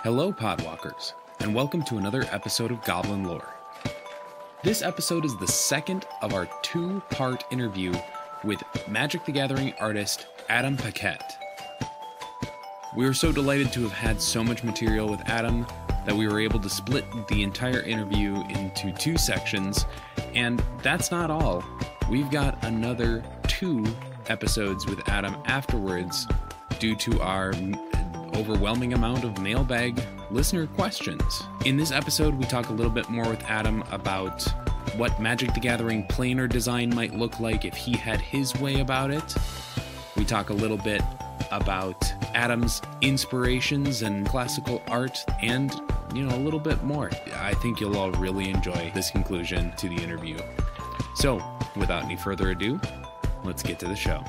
Hello, Podwalkers, and welcome to another episode of Goblin Lore. This episode is the second of our two-part interview with Magic the Gathering artist Adam Paquette. We were so delighted to have had so much material with Adam that we were able to split the entire interview into two sections, and that's not all. We've got another 2 episodes with Adam afterwards due to our overwhelming amount of mailbag listener questions. In this episode, we talk a little bit more with Adam about what Magic the Gathering planar design might look like if he had his way about it. We talk a little bit about Adam's inspirations and classical art and, a little bit more. I think you'll all really enjoy this conclusion to the interview. So, without any further ado, let's get to the show.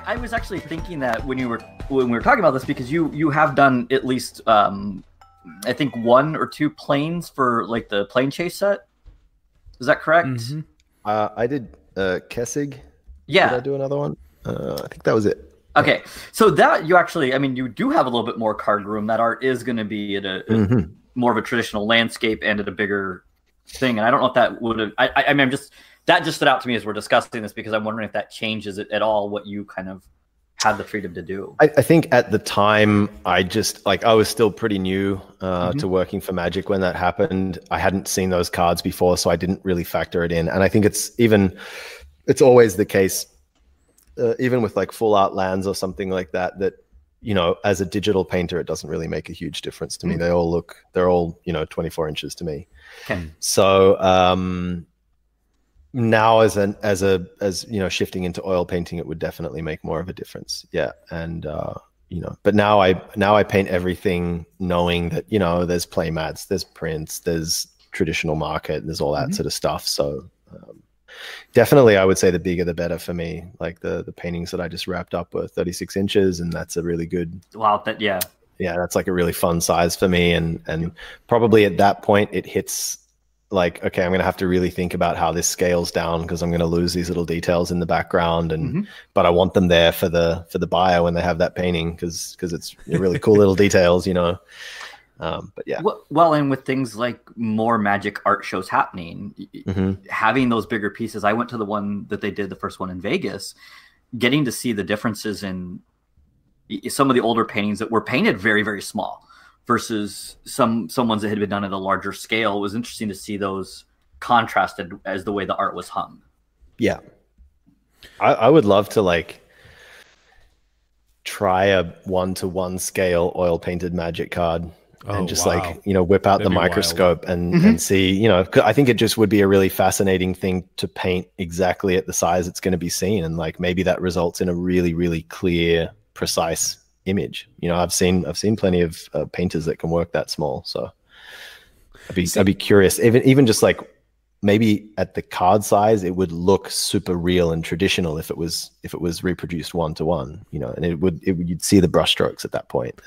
I was actually thinking that when we were talking about this, because you have done at least I think 1 or 2 planes for like the plane chase set. Is that correct? Mm-hmm. I did Kessig. Yeah. Did I do another one? I think that was it. Okay, so that you actually, you do have a little bit more card room. That art is going to be at a more of a traditional landscape and at a bigger thing. And I don't know if that would have. That just stood out to me as we're discussing this, because I'm wondering if that changes it at all, what you kind of had the freedom to do. I think at the time, I was still pretty new to working for Magic when that happened. I hadn't seen those cards before, so I didn't really factor it in. And I think it's always the case, even with like full art lands or something like that, as a digital painter, it doesn't really make a huge difference to me. They're all 24 inches to me. Okay. So, now as shifting into oil painting, it would definitely make more of a difference. Yeah. And, but now I paint everything knowing that, there's play mats, there's prints, there's traditional market, there's all that sort of stuff. So, definitely I would say the bigger, the better for me. Like the paintings that I just wrapped up were 36 inches, and that's a really good. Wow. Yeah, that's like a really fun size for me. And probably at that point it hits like, okay, I'm going to have to really think about how this scales down, because I'm going to lose these little details in the background, but I want them there for the buyer when they have that painting, because it's really cool little details, But yeah. Well, and with things like more Magic art shows happening, having those bigger pieces. I went to the one that they did, the first one in Vegas, getting to see the differences in some of the older paintings that were painted very, very small versus some ones that had been done at a larger scale. It was interesting to see those contrasted as the way the art was hung. Yeah. I would love to try a 1-to-1 scale oil painted Magic card. And just whip out the microscope and see, I think it just would be a really fascinating thing to paint exactly at the size it's going to be seen. And maybe that results in a really, really clear, precise image. I've seen plenty of painters that can work that small. So I'd be curious, even just maybe at the card size, it would look super real and traditional if it was reproduced 1-to-1, and you'd see the brushstrokes at that point.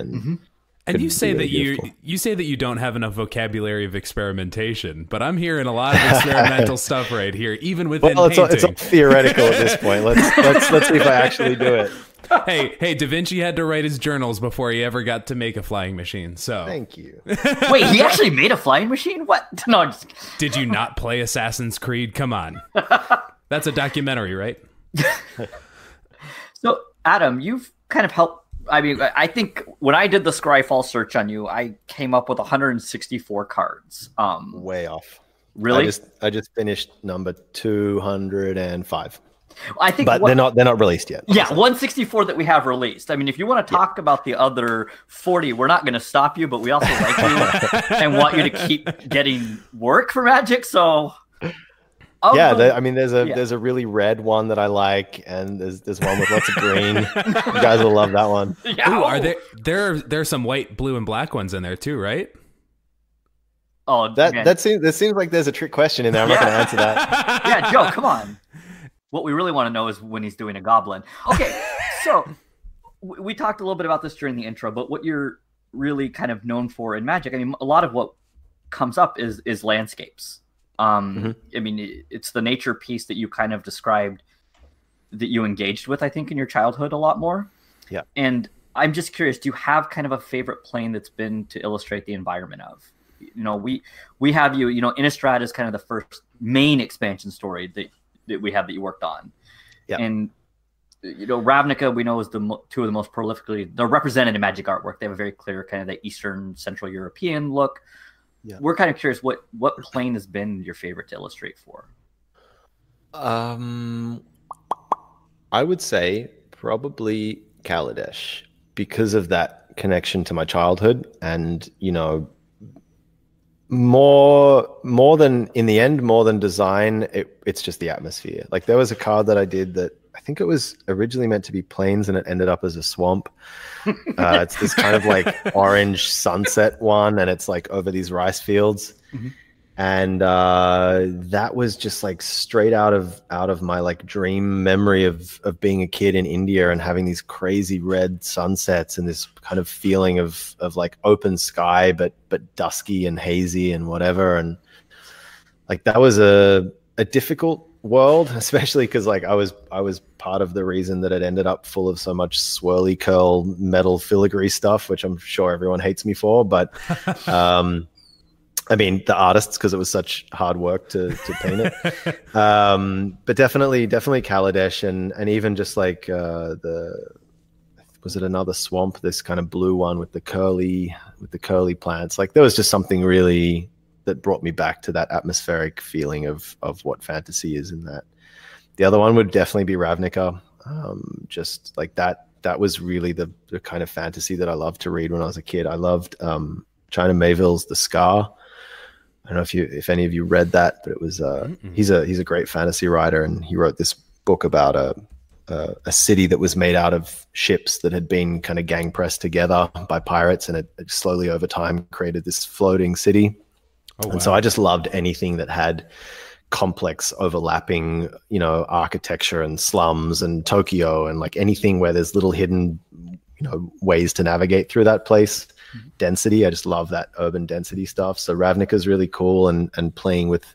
And you say that you don't have enough vocabulary of experimentation, but I'm hearing a lot of experimental stuff right here, even within painting. It's all theoretical at this point. Let's see if I actually do it. Hey, Da Vinci had to write his journals before he ever got to make a flying machine. So thank you. Wait, he actually made a flying machine? What? No, I'm just... Did you not play Assassin's Creed? Come on, that's a documentary, right? So, Adam, you've kind of helped. I think when I did the Scryfall search on you, I came up with 164 cards. Way off. Really? I just finished number 205. I think, but they're not released yet. Yeah, 164 that we have released. If you want to talk about the other 40, we're not going to stop you, but we also like you and want you to keep getting work for Magic. So. There's a really red one that I like, and there's one with lots of green. You guys will love that one. Yeah. Ooh, are there's some white, blue, and black ones in there too, right? Oh, that seems like there's a trick question in there. I'm not going to answer that. Yeah, Joe, come on. What we really want to know is when he's doing a goblin. Okay, so we talked a little bit about this during the intro, but what you're really kind of known for in Magic, a lot of what comes up is landscapes. It's the nature piece that you kind of described that you engaged with, I think, in your childhood a lot more. Yeah. And I'm just curious, do you have kind of a favorite plane that's been to illustrate the environment of? We have you, Innistrad is kind of the first main expansion story that we have that you worked on. Yeah. And, Ravnica, we know, is two of the most prolifically, they're represented in Magic artwork. They have a very clear kind of the Eastern Central European look. Yeah. We're kind of curious, what plane has been your favorite to illustrate for? I would say probably Kaladesh, because of that connection to my childhood, and more than in the end, more than design, it's just the atmosphere. Like, there was a card that I did that I think it was originally meant to be plains, and it ended up as a swamp. It's this kind of like orange sunset one, and it's like over these rice fields. Mm-hmm. And that was just like straight out of my like dream memory of being a kid in India and having these crazy red sunsets and this kind of feeling of like open sky, but dusky and hazy and whatever. And like, that was a difficult world, especially because like I was part of the reason that it ended up full of so much swirly curl metal filigree stuff, which I'm sure everyone hates me for. But I mean, the artists, because it was such hard work to paint it. But definitely Kaladesh, and even just like was it another swamp? This kind of blue one with the curly plants. Like, there was just something really that brought me back to that atmospheric feeling of what fantasy is in that. The other one would definitely be Ravnica. Just like that was really the kind of fantasy that I loved to read when I was a kid. I loved China Mayville's The Scar. I don't know if any of you read that, but it was he's a great fantasy writer, and he wrote this book about a city that was made out of ships that had been kind of gang pressed together by pirates, and it slowly over time created this floating city. Oh, wow. And so I just loved anything that had complex overlapping, architecture and slums and Tokyo, and like anything where there's little hidden, ways to navigate through that place. Density. I just love that urban density stuff. So Ravnica is really cool, and playing with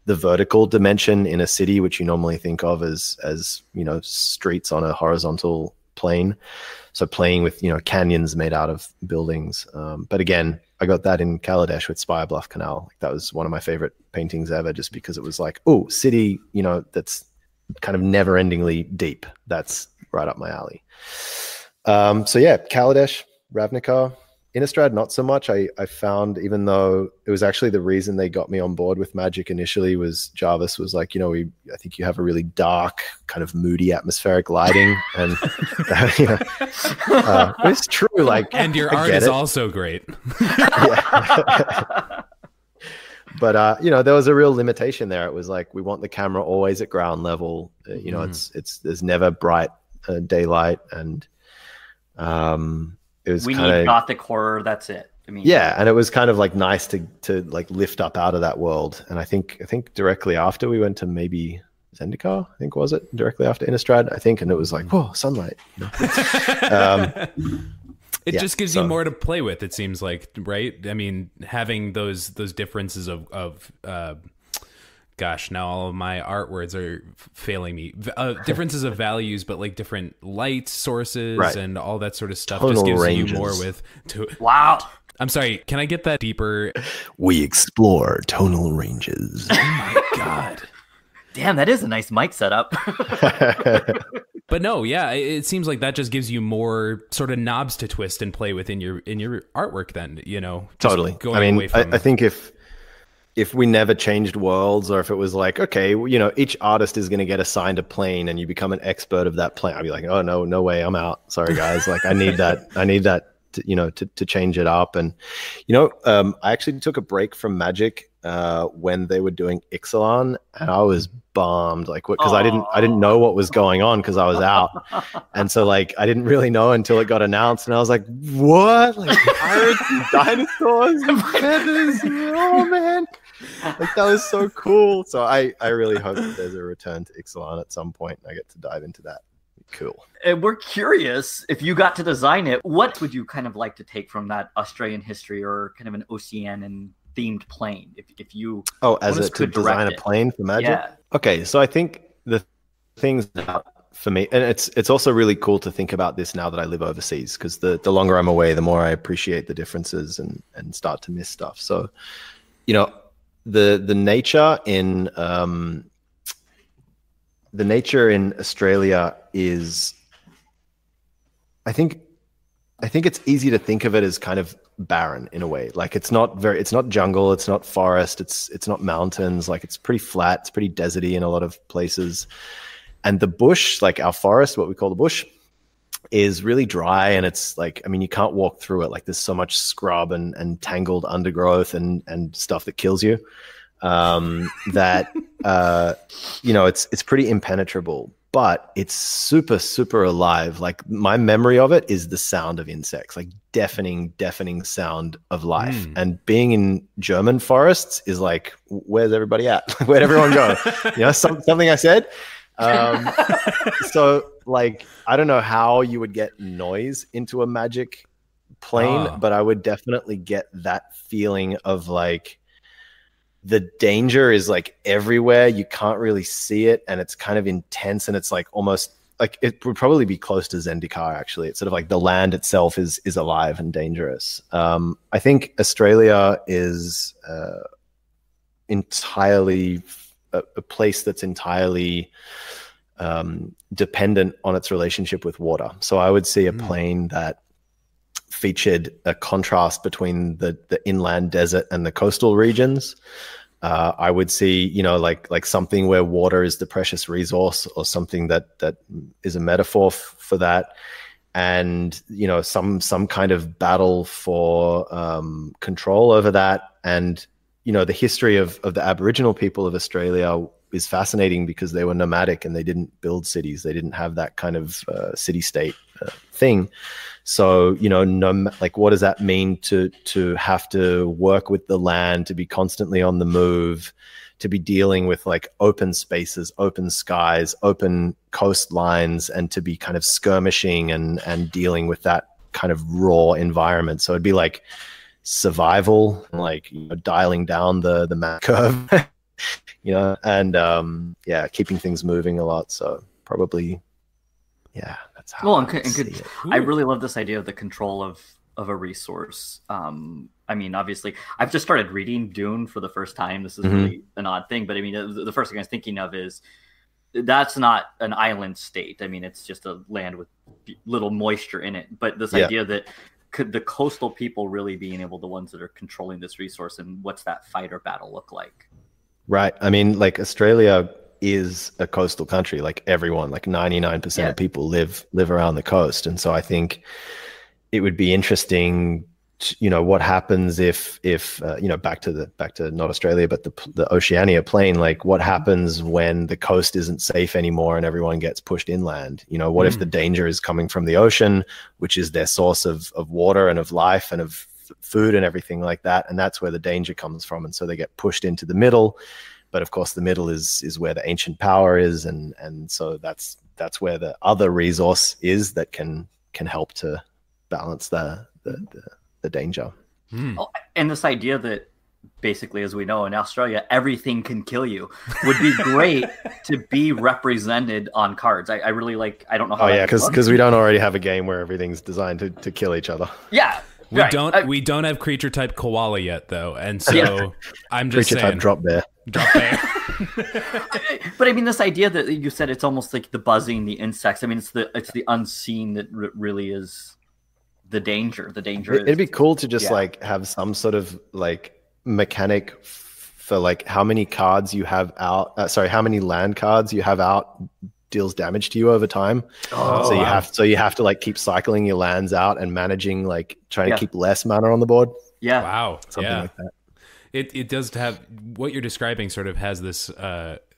the vertical dimension in a city, which you normally think of as streets on a horizontal plane. So playing with canyons made out of buildings. But again, I got that in Kaladesh with Spire Bluff Canal. Like, that was one of my favorite paintings ever, just because it was like, oh, city, that's kind of never-endingly deep. That's right up my alley. So yeah, Kaladesh, Ravnica. Innistrad, not so much. I found, even though it was actually the reason they got me on board with Magic initially, was Jarvis was like, I think you have a really dark, kind of moody, atmospheric lighting, and it's true. Like, and your art is also great. Yeah. But there was a real limitation there. It was like, we want the camera always at ground level. It's there's never bright daylight, and it was we need gothic horror. That's it. I mean, yeah, and it was kind of like nice to like lift up out of that world. And I think directly after we went to maybe Zendikar, I think, was it directly after Innistrad, I think, and it was like, whoa, sunlight. It just gives you more to play with, it seems like, right? I mean, having those differences of gosh, now all of my art words are failing me. Differences of values, but like different light sources, right, and all that sort of stuff. Tonal just gives ranges. You more with. Wow. I'm sorry. Can I get that deeper? We explore tonal ranges. Oh my God. Damn, that is a nice mic setup. But no, yeah, it seems like that just gives you more sort of knobs to twist and play with in your artwork. Then, totally. I mean, I think if we never changed worlds, or if it was like, okay, each artist is going to get assigned a plane and you become an expert of that plane, I'd be like, oh no way, I'm out. Sorry guys. Like, I need that to change it up. And, I actually took a break from Magic when they were doing Ixalan, and I was bummed, like, because I didn't know what was going on because I was out. And so like, I didn't really know until it got announced, and I was like, what? Like, pirates and dinosaurs and feathers? Oh man. Like, that was so cool. So I really hope that there's a return to Ixalan at some point, and I get to dive into that. Cool. And we're curious, if you got to design it, what would you kind of like to take from that Australian history, or kind of an Oceanian themed plane? If you to design a plane for Magic? Yeah. Okay, so I think the things about for me, and it's also really cool to think about this now that I live overseas, because the longer I'm away, the more I appreciate the differences and start to miss stuff. So, you know, the nature in Australia is, I think it's easy to think of it as kind of barren in a way. Like it's not jungle, it's not forest, it's not mountains. Like it's pretty flat, it's pretty deserty in a lot of places. And the bush, like our forest, what we call the bush, is really dry, and it's like, I mean, you can't walk through it. Like there's so much scrub and tangled undergrowth and stuff that kills you, that you know, it's pretty impenetrable, but it's super, super alive. Like my memory of it is the sound of insects, like deafening sound of life. And being in German forests is like, where's everybody at? Where'd everyone go? You know, something I said. So like, I don't know how you would get noise into a magic plane, but I would definitely get that feeling of like the danger is like everywhere. You can't really see it, and it's kind of intense, and it's like almost like it would probably be close to Zendikar. Actually, it's sort of like the land itself is alive and dangerous. I think Australia is entirely a place that's entirely dependent on its relationship with water. So I would see a plane that featured a contrast between the inland desert and the coastal regions. I would see, you know, like something where water is the precious resource, or something that is a metaphor for that. And, you know, some kind of battle for control over that. And, you know, the history of the Aboriginal people of Australia is fascinating, because they were nomadic and they didn't build cities. They didn't have that kind of city-state thing. So, you know, like what does that mean to have to work with the land, to be constantly on the move, to be dealing with like open spaces, open skies, open coastlines, and to be kind of skirmishing and dealing with that kind of raw environment. So it'd be like survival, like, you know, dialing down the map curve, you know, and yeah, keeping things moving a lot. So probably, yeah, that's how. Well, I really love this idea of the control of a resource. I mean, obviously, I've just started reading Dune for the first time. This is really an odd thing, but I mean, the first thing I was thinking of is that's not an island state. I mean, it's just a land with little moisture in it. But this idea that could the coastal people really being the ones that are controlling this resource, and what's that fight or battle look like? Right. I mean, like Australia is a coastal country. Like everyone, like 99% of people live around the coast. And so I think it would be interesting, you know, what happens if you know, back to not Australia, but the Oceania plain, like what happens when the coast isn't safe anymore and everyone gets pushed inland? You know, what if the danger is coming from the ocean, which is their source of water and of life and of food and everything like that, and that's where the danger comes from, and so they get pushed into the middle. But of course the middle is where the ancient power is, and so that's where the other resource is that can help to balance the danger. Oh, and this idea that basically, as we know, in Australia everything can kill you would be great to be represented on cards. I really like, I don't know how. Oh yeah, because we don't already have a game where everything's designed to kill each other. Yeah. We don't have creature type koala yet, though, and so I'm just creature saying, type drop bear. But I mean, this idea that you said, it's almost like the buzzing, the insects. I mean, it's the unseen that really is the danger. The danger. It'd be cool to just like have some sort of like mechanic for like how many cards you have out. How many land cards you have out deals damage to you over time. So you have to like keep cycling your lands out and managing, like trying to keep less mana on the board. Yeah. Wow. Something like that. It does have what you're describing. Sort of has this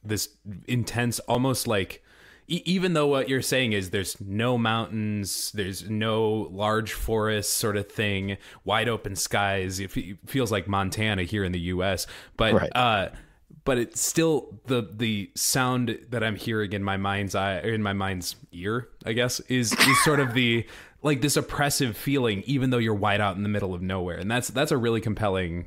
this intense, almost like even though what you're saying is there's no mountains, there's no large forests, sort of thing, wide open skies. It feels like Montana here in the U.S. But but it's still the sound that I'm hearing in my mind's eye, or in my mind's ear, I guess, is sort of the like this oppressive feeling, even though you're wide out in the middle of nowhere. And that's a really compelling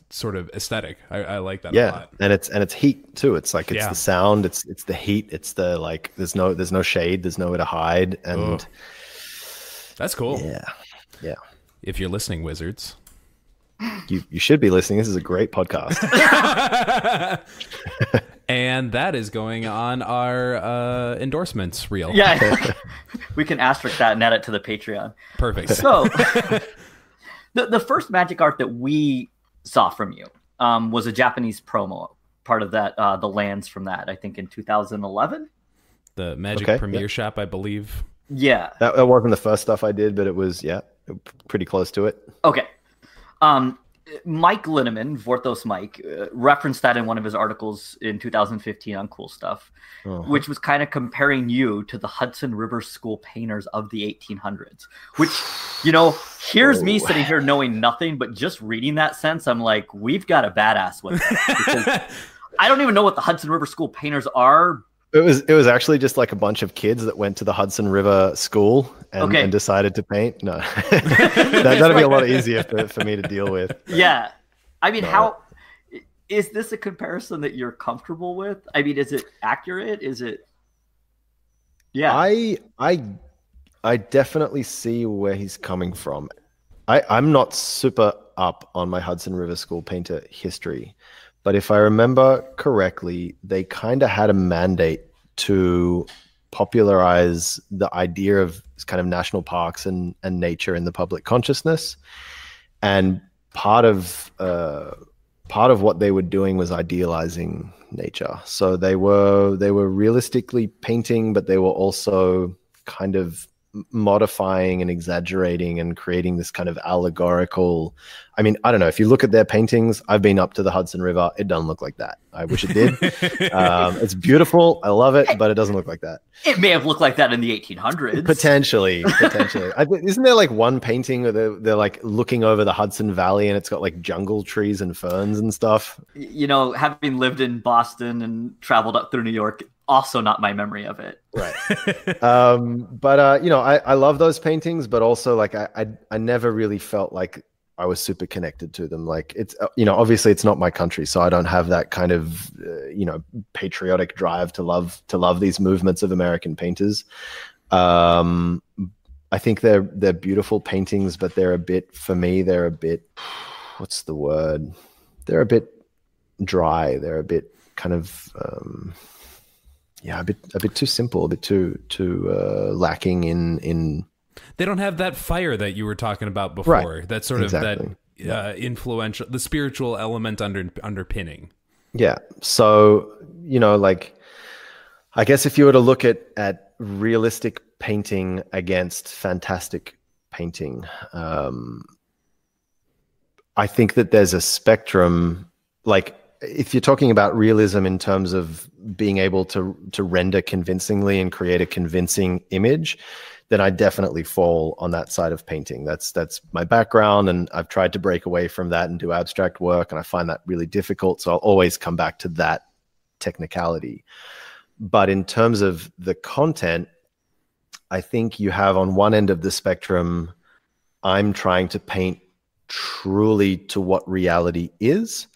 sort of aesthetic. I like that a lot. And it's heat too. It's like it's the sound, it's the heat, it's the like there's no shade, there's nowhere to hide. And that's cool. Yeah. If you're listening, wizards. You should be listening. This is a great podcast. And that is going on our endorsements reel. Yeah. We can asterisk that and add it to the Patreon. Perfect. So the first magic art that we saw from you was a Japanese promo, part of that, the lands from that, I think in 2011. The Magic Premiere Shop, I believe. Yeah. That wasn't the first stuff I did, but it was, pretty close to it. Okay. Mike Linneman, Vorthos Mike, referenced that in one of his articles in 2015 on Cool Stuff, which was kind of comparing you to the Hudson River School painters of the 1800s, which, here's me sitting here knowing nothing, but just reading that sense, I'm like, we've got a badass with it. I don't even know what the Hudson River School painters are. It was actually just like a bunch of kids that went to the Hudson River School and decided to paint. No, that'd be a lot easier for me to deal with. Yeah. I mean, how is this a comparison that you're comfortable with? I mean, is it accurate? Is it? Yeah. I definitely see where he's coming from. I'm not super up on my Hudson River School painter history. But if I remember correctly, they kind of had a mandate to popularize the idea of kind of national parks and nature in the public consciousness. And part of what they were doing was idealizing nature. So they were realistically painting, but they were also kind of modifying and exaggerating and creating this kind of allegorical. I mean, I don't know, if you look at their paintings, I've been up to the Hudson River, it doesn't look like that. I wish it did. It's beautiful, I love it, but it doesn't look like that. It may have looked like that in the 1800s. Potentially. Isn't there like one painting where they're like looking over the Hudson Valley and it's got like jungle trees and ferns and stuff? Having lived in Boston and traveled up through New York, also not my memory of it. Right. But I love those paintings, but also like I never really felt like I was super connected to them. Like it's, obviously it's not my country, so I don't have that kind of, patriotic drive to love these movements of American painters. I think they're beautiful paintings, but they're a bit, what's the word? They're a bit dry. They're a bit kind of, a bit too simple, a bit too lacking in. They don't have that fire that you were talking about before. Right. That sort of that influential, the spiritual element underpinning. Yeah. So like, I guess if you were to look at realistic painting against fantastic painting, I think that there's a spectrum. Like, if you're talking about realism in terms of being able to render convincingly and create a convincing image, then I definitely fall on that side of painting. That's my background, and I've tried to break away from that and do abstract work, and I find that really difficult. So I'll always come back to that technicality. But in terms of the content, I think you have on one end of the spectrum, I'm trying to paint truly to what reality is.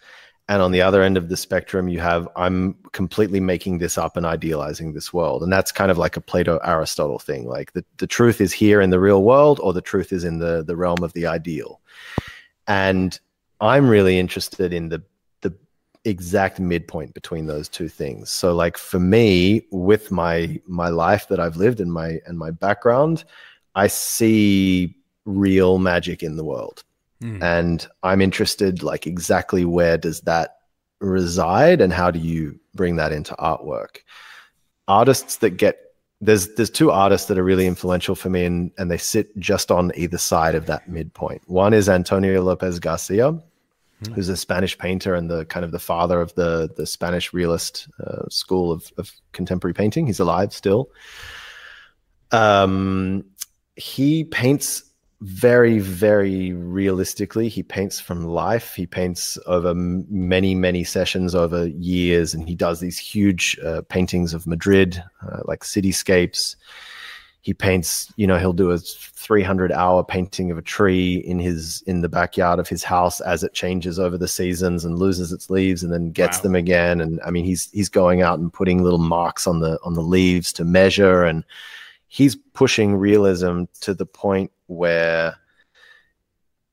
And on the other end of the spectrum, you have, I'm completely making this up and idealizing this world. And that's kind of like a Plato-Aristotle thing. Like the truth is here in the real world, or the truth is in the realm of the ideal. And I'm really interested in the exact midpoint between those two things. So like for me, with my life that I've lived and my background, I see real magic in the world. And I'm interested, like, exactly where does that reside and how do you bring that into artwork? Artists that there's two artists that are really influential for me, and they sit just on either side of that midpoint. One is Antonio Lopez Garcia, who's a Spanish painter and the kind of the father of the Spanish realist school of contemporary painting. He's alive still. He paints very, very realistically. He paints from life. He paints over many, many sessions over years, and he does these huge paintings of Madrid, like cityscapes. he paints, you know, he'll do a 300-hour painting of a tree in the backyard of his house as it changes over the seasons and loses its leaves and then gets them again. And I mean, he's going out and putting little marks on the leaves to measure, and he's pushing realism to the point where,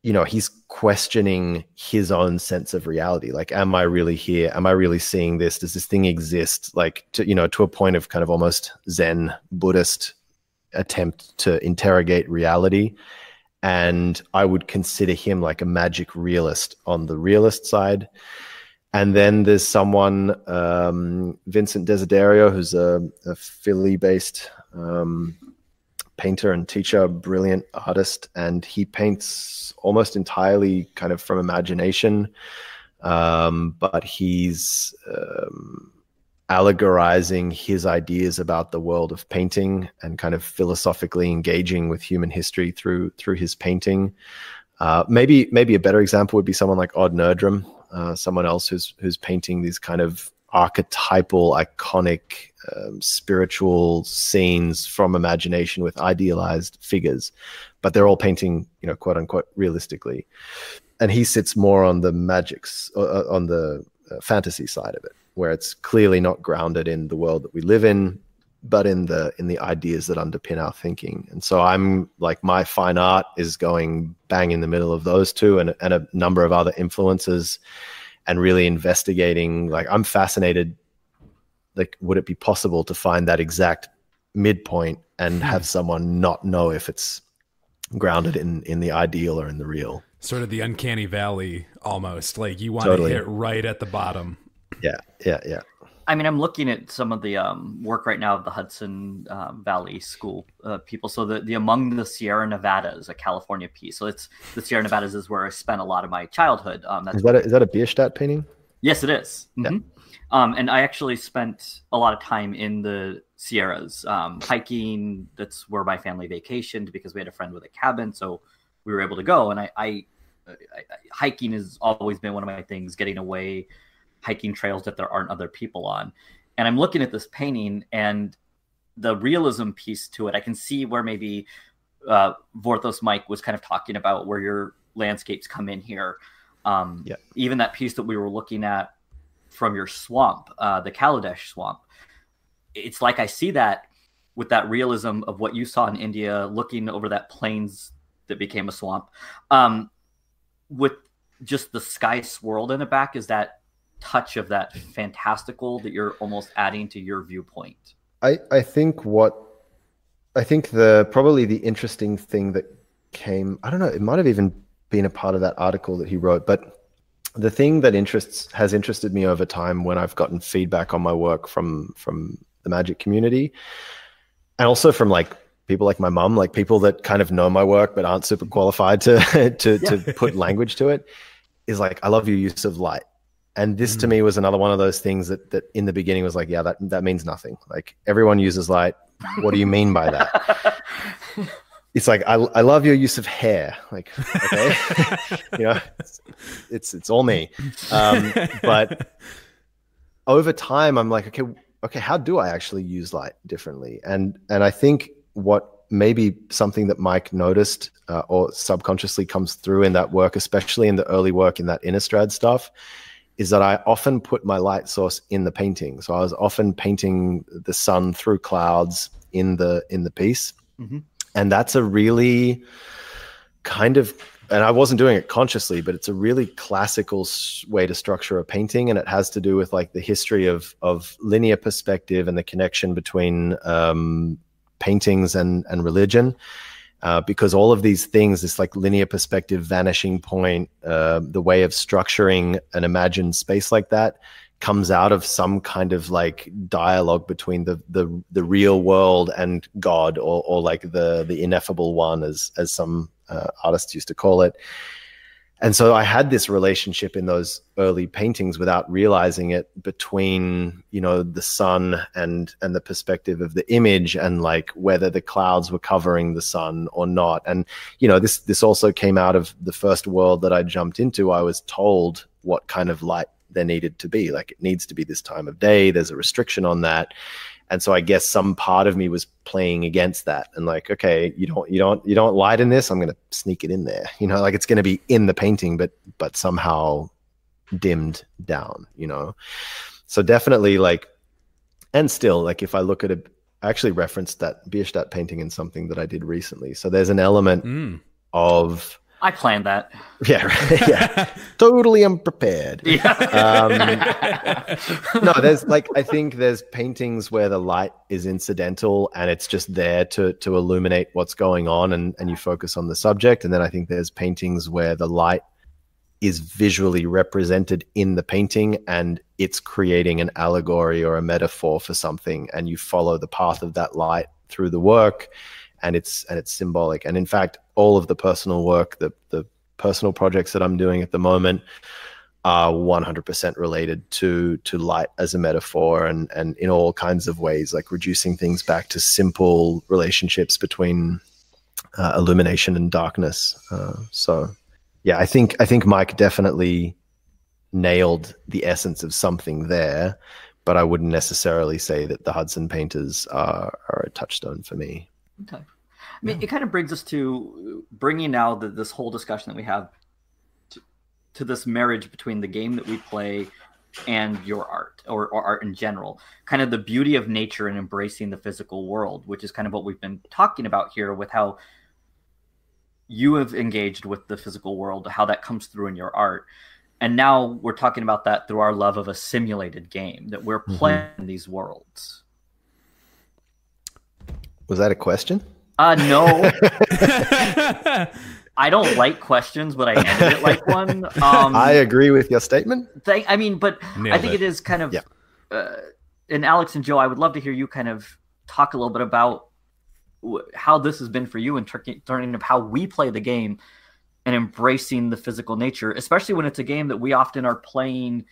you know, he's questioning his own sense of reality. Like, am I really here? Am I really seeing this? Does this thing exist? Like, to a point of kind of almost Zen Buddhist attempt to interrogate reality. And I would consider him like a magic realist on the realist side. And then there's someone, Vincent Desiderio, who's a Philly-based painter and teacher, brilliant artist, and he paints almost entirely kind of from imagination, but he's allegorizing his ideas about the world of painting and kind of philosophically engaging with human history through his painting. Maybe a better example would be someone like Odd Nerdrum, someone else who's painting these kind of archetypal, iconic, spiritual scenes from imagination with idealized figures, but they're all painting, you know, quote unquote realistically. And he sits more on the on the fantasy side of it, where it's clearly not grounded in the world that we live in, but in the ideas that underpin our thinking. And so I'm like, my fine art is going bang in the middle of those two and a number of other influences, and really investigating, like, I'm fascinated, like, would it be possible to find that exact midpoint and have someone not know if it's grounded in the ideal or in the real? Sort of the uncanny valley almost, like you want to hit right at the bottom. Yeah. I mean, I'm looking at some of the work right now of the Hudson Valley School people. So the Among the Sierra Nevadas, a California piece. So it's the Sierra Nevadas is where I spent a lot of my childhood. Is that a Bierstadt painting? Yes, it is. Mm-hmm. Yeah. And I actually spent a lot of time in the Sierras, hiking. That's where my family vacationed because we had a friend with a cabin, so we were able to go. And I hiking has always been one of my things, getting away, hiking trails that there aren't other people on. And I'm looking at this painting and the realism piece to it. I can see where maybe Vorthos Mike was kind of talking about where your landscapes come in here. Even that piece that we were looking at from your swamp, the Kaladesh swamp. It's like I see that with that realism of what you saw in India, looking over that plains that became a swamp. With just the sky swirled in the back, is that touch of that fantastical that you're almost adding to your viewpoint? I think probably the interesting thing that came, I don't know, it might have even been a part of that article that he wrote, but the thing that has interested me over time when I've gotten feedback on my work from the magic community, and also from like people like my mom, like people that kind of know my work but aren't super qualified to put language to it, is like, I love your use of light. And this to me was another one of those things that in the beginning was like, yeah, that means nothing. Like, everyone uses light. What do you mean by that? It's like, I love your use of hair. Like, okay, you know, it's all me. But over time, I'm like, okay, how do I actually use light differently? And I think what maybe something that Mike noticed or subconsciously comes through in that work, especially in the early work in that Innistrad stuff, is that I often put my light source in the painting. So I was often painting the sun through clouds in the piece. Mm-hmm. And that's a really kind of, and I wasn't doing it consciously, but it's a really classical way to structure a painting. And it has to do with like the history of linear perspective and the connection between paintings and religion. Because all of these things, this like linear perspective, vanishing point, the way of structuring an imagined space like that comes out of some kind of like dialogue between the real world and God, or like the ineffable one, as some artists used to call it. And so I had this relationship in those early paintings without realizing it, between, you know, the sun and the perspective of the image, and like whether the clouds were covering the sun or not. And, you know, this also came out of the first world that I jumped into. I was told what kind of light there needed to be. Like, it needs to be this time of day. There's a restriction on that. And so I guess some part of me was playing against that and like, okay, you don't light in this, I'm going to sneak it in there. You know, like it's going to be in the painting, but somehow dimmed down, you know? So definitely like, and still like if I look at I actually referenced that Bierstadt painting in something that I did recently. So there's an element of... I planned that. Yeah, right. Yeah. Totally unprepared. Yeah. No, there's like, I think there's paintings where the light is incidental and it's just there to illuminate what's going on and you focus on the subject. And then I think there's paintings where the light is visually represented in the painting and it's creating an allegory or a metaphor for something, and you follow the path of that light through the work, and it's symbolic. And in fact, all of the personal work, the personal projects that I'm doing at the moment are 100% related to light as a metaphor, and in all kinds of ways, like reducing things back to simple relationships between illumination and darkness. So yeah, I think Mike definitely nailed the essence of something there, but I wouldn't necessarily say that the Hudson painters are a touchstone for me. Okay. I mean, it kind of brings us to bringing now this whole discussion that we have to this marriage between the game that we play and your art, or art in general. Kind of the beauty of nature and embracing the physical world, which is kind of what we've been talking about here with how you have engaged with the physical world, how that comes through in your art. And now we're talking about that through our love of a simulated game, that we're playing these worlds. Was that a question? No. I don't like questions, but I ended it like one. I agree with your statement. I think it is kind of, and Alex and Joe, I would love to hear you kind of talk a little bit about how this has been for you in learning of how we play the game and embracing the physical nature, especially when it's a game that we often are playing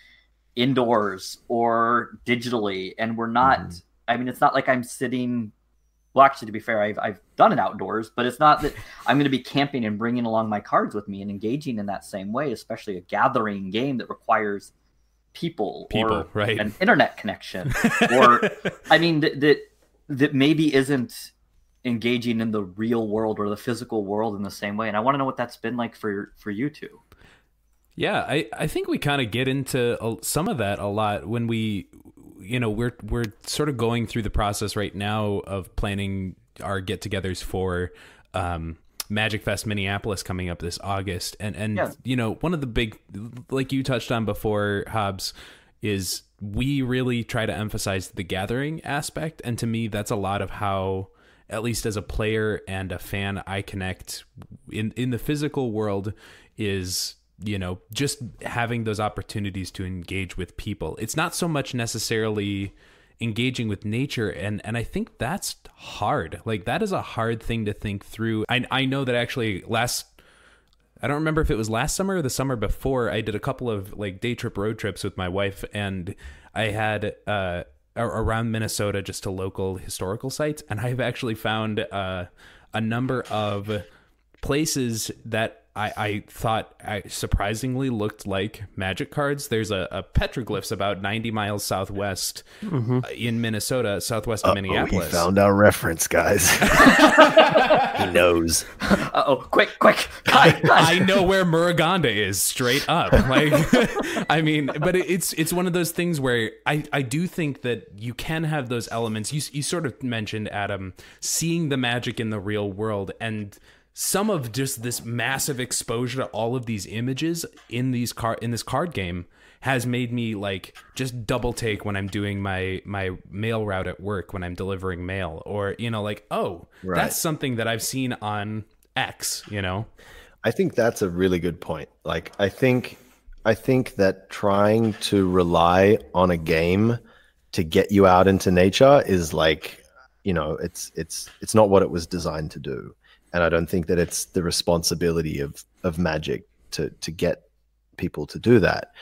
indoors or digitally, and we're not, I mean, it's not like I'm sitting, well, actually, to be fair, I've done it outdoors, but it's not that I'm going to be camping and bringing along my cards with me and engaging in that same way, especially a gathering game that requires people or right. an internet connection, or, I mean, that maybe isn't engaging in the real world or the physical world in the same way. And I want to know what that's been like for you two. Yeah, I think we kind of get into some of that a lot when we're sort of going through the process right now of planning our get-togethers for Magic Fest Minneapolis coming up this August. And one of the big, like you touched on before, Hobbs, is we really try to emphasize the gathering aspect. And to me, that's a lot of how, at least as a player and a fan, I connect in the physical world, is, just having those opportunities to engage with people. It's not so much necessarily engaging with nature. And I think that's hard. Like, that is a hard thing to think through. I know that actually I don't remember if it was last summer or the summer before, I did a couple of like day trip road trips with my wife, and I had, around Minnesota, just to local historical sites. And I've actually found a number of places that I thought surprisingly looked like Magic cards. There's a petroglyphs about 90 miles southwest in Minnesota, southwest of Minneapolis. He found our reference, guys. He knows. Quick. I know where Muruganda is, straight up. Like, I mean, but it's one of those things where I do think that you can have those elements. You sort of mentioned, Adam, seeing the magic in the real world, and some of just this massive exposure to all of these images in this card game has made me like just double take when I'm doing my mail route at work, when I'm delivering mail, or that's something that I've seen on X. I think that's a really good point. Like, I think that trying to rely on a game to get you out into nature is like, it's not what it was designed to do. And I don't think that it's the responsibility of Magic to get people to do that.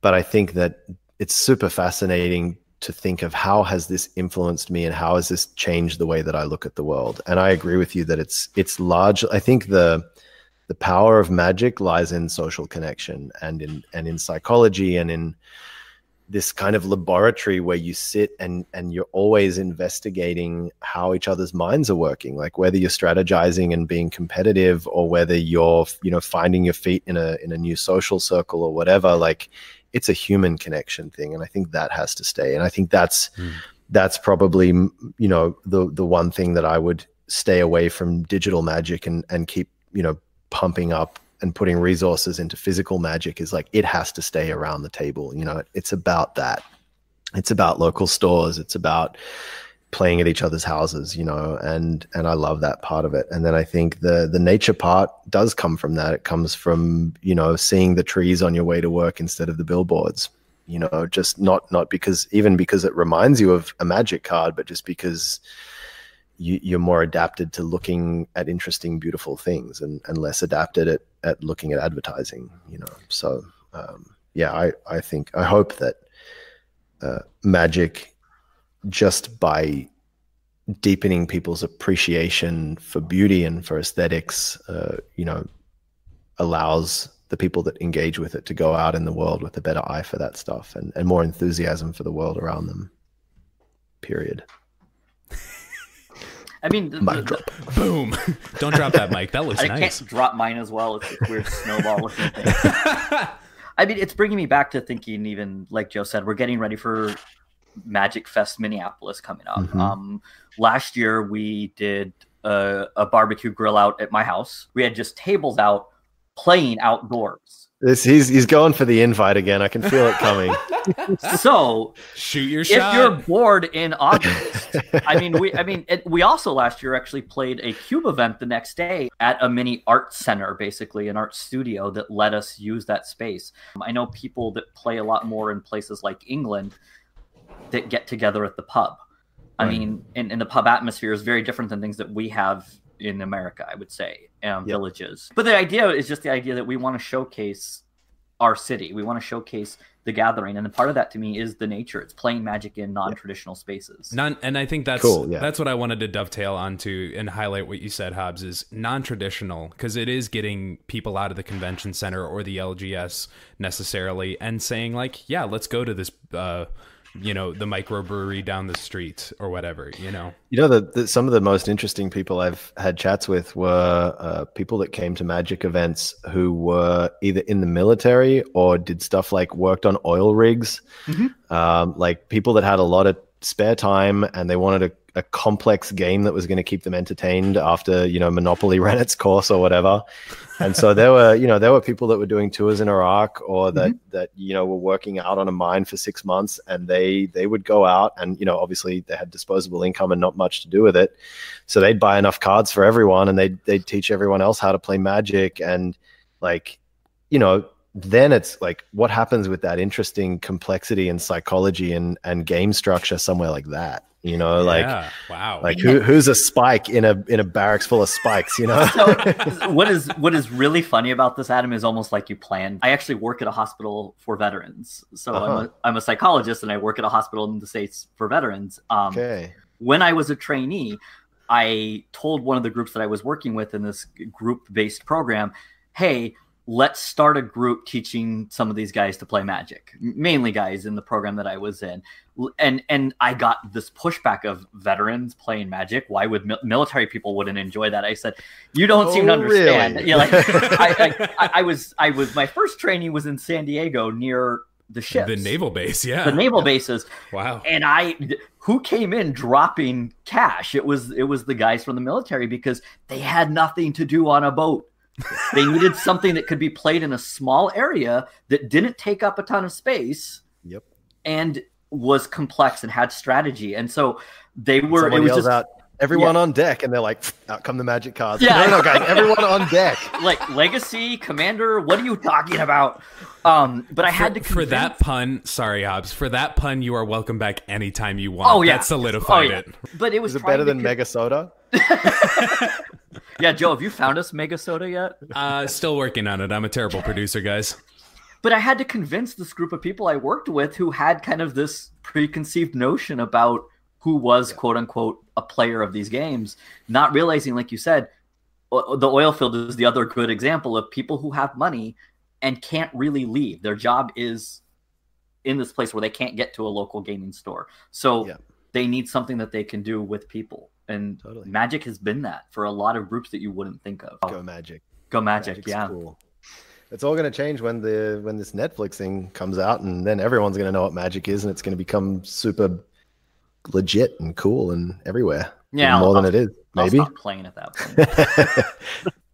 But I think that it's super fascinating to think of how has this influenced me and how has this changed the way that I look at the world. And I agree with you that it's large. I think the power of Magic lies in social connection and in psychology and in this kind of laboratory where you sit and you're always investigating how each other's minds are working, like whether you're strategizing and being competitive, or whether you're, you know, finding your feet in a new social circle or whatever. Like, it's a human connection thing, and I think that has to stay. And I think that's probably, you know, the one thing that I would stay away from digital magic and keep, you know, pumping up and putting resources into physical magic, is like, it has to stay around the table. You know, it's about that. It's about local stores. It's about playing at each other's houses, you know, and I love that part of it. And then I think the nature part does come from that. It comes from, you know, seeing the trees on your way to work instead of the billboards, you know, just not because it reminds you of a magic card, but just because you're more adapted to looking at interesting, beautiful things, and less adapted at looking at advertising, you know? So, I hope that magic, just by deepening people's appreciation for beauty and for aesthetics, you know, allows the people that engage with it to go out in the world with a better eye for that stuff, and more enthusiasm for the world around them, period. I mean, boom! Don't drop that mic. That looks nice. I can't drop mine as well. It's a weird snowball looking thing. I mean, it's bringing me back to thinking, even like Joe said, we're getting ready for Magic Fest Minneapolis coming up. Mm-hmm. Last year we did a barbecue grill out at my house. We had just tables out playing outdoors. He's going for the invite again. I can feel it coming. So shoot your shot. If you're bored in August, we also last year actually played a cube event the next day at a mini art center, basically an art studio that let us use that space. I know people that play a lot more in places like England that get together at the pub. Right. I mean, in the pub atmosphere is very different than things that we have in America, I would say, villages. But the idea is just the idea that we want to showcase our city. We want to showcase the gathering. And the part of that to me is the nature. It's playing magic in non-traditional spaces. And I think that's cool, that's what I wanted to dovetail onto and highlight what you said, Hobbs, is non-traditional, because it is getting people out of the convention center or the LGS necessarily and saying like, yeah, let's go to this, you know, the microbrewery down the street or whatever, you know. You know, some of the most interesting people I've had chats with were people that came to magic events who were either in the military or did stuff like worked on oil rigs. Mm-hmm. Like people that had a lot of spare time and they wanted a complex game that was going to keep them entertained after, you know, Monopoly ran its course or whatever. And so there were people that were doing tours in Iraq or that, mm-hmm. that, you know, were working out on a mine for 6 months, and they would go out and, you know, obviously they had disposable income and not much to do with it. So they'd buy enough cards for everyone, and they'd teach everyone else how to play Magic. And like, you know, then it's like, what happens with that interesting complexity and psychology and game structure somewhere like that? You know, like, wow, like who's a spike in a barracks full of spikes, you know? So what is really funny about this, Adam, is almost like you planned. I actually work at a hospital for veterans. So I'm a psychologist, and I work at a hospital in the States for veterans. Okay. When I was a trainee, I told one of the groups that I was working with in this group-based program, hey, let's start a group teaching some of these guys to play Magic, mainly guys in the program that I was in. And I got this pushback of veterans playing Magic. Why would military people wouldn't enjoy that? I said, you don't seem to understand. Really? Yeah, like I was my first training was in San Diego near the ships, the naval base. Yeah, the naval bases. Wow. And who came in dropping cash? It was the guys from the military, because they had nothing to do on a boat. They needed something that could be played in a small area that didn't take up a ton of space. Yep. And was complex and had strategy. And so they were, someone it was yells just out, everyone on deck, and they're like, out come the Magic cards. Yeah. No, guys, everyone on deck. Like Legacy, Commander, what are you talking about? But I had to convince... For that pun, sorry, Hobbs, for that pun, you are welcome back anytime you want. Oh, yeah. That solidified it. But it was Is it better than Mega Soda? Yeah, Joe, have you found us Mega Soda yet? Still working on it. I'm a terrible producer, guys. But I had to convince this group of people I worked with who had kind of this preconceived notion about who was, quote unquote, a player of these games, not realizing, like you said, the oil field is the other good example of people who have money and can't really leave. Their job is in this place where they can't get to a local gaming store. So they need something that they can do with people. And Magic has been that for a lot of groups that you wouldn't think of. Go Magic. Go Magic, Magic's yeah. Cool. It's all going to change when this Netflix thing comes out, and then everyone's going to know what Magic is, and it's going to become super legit and cool and everywhere. Yeah, more than it is. Maybe I'll stop playing at that point.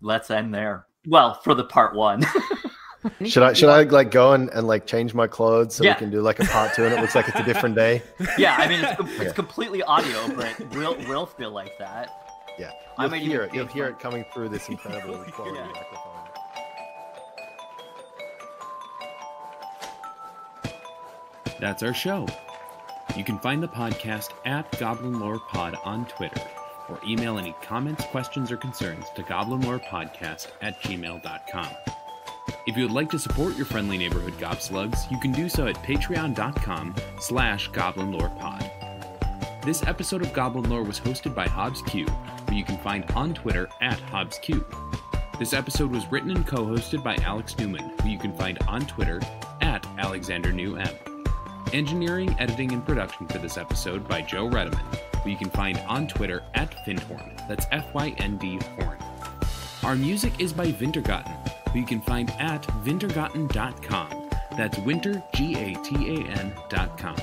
Let's end there. Well, for the part one. Should I like go and like change my clothes so we can do like a part 2 and it looks like it's a different day? Yeah, I mean it's completely audio, but we'll feel like that. Yeah, you'll hear it coming through this incredible quality microphone. That's our show. You can find the podcast at Goblin Lore Pod on Twitter, or email any comments, questions, or concerns to goblinlorepodcast@gmail.com. If you would like to support your friendly neighborhood gobslugs, you can do so at patreon.com/goblinlorepod. This episode of Goblin Lore was hosted by Hobbs Q, who you can find on Twitter at HobbsQ. This episode was written and co-hosted by Alex Newman, who you can find on Twitter at AlexanderNewM. Engineering, editing, and production for this episode by Joe Redeman, who you can find on Twitter at Findhorn. That's Fynd Horn. Our music is by Wintergatten, who you can find at wintergatten.com. That's wintergatan.com.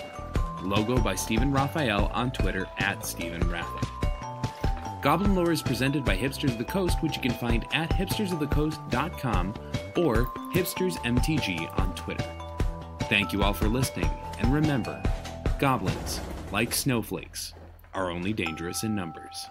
Logo by Stephen Raphael on Twitter at Stephen Raphael. Goblin Lore is presented by Hipsters of the Coast, which you can find at hipstersofthecoast.com or hipstersmtg on Twitter. Thank you all for listening, and remember, goblins, like snowflakes, are only dangerous in numbers.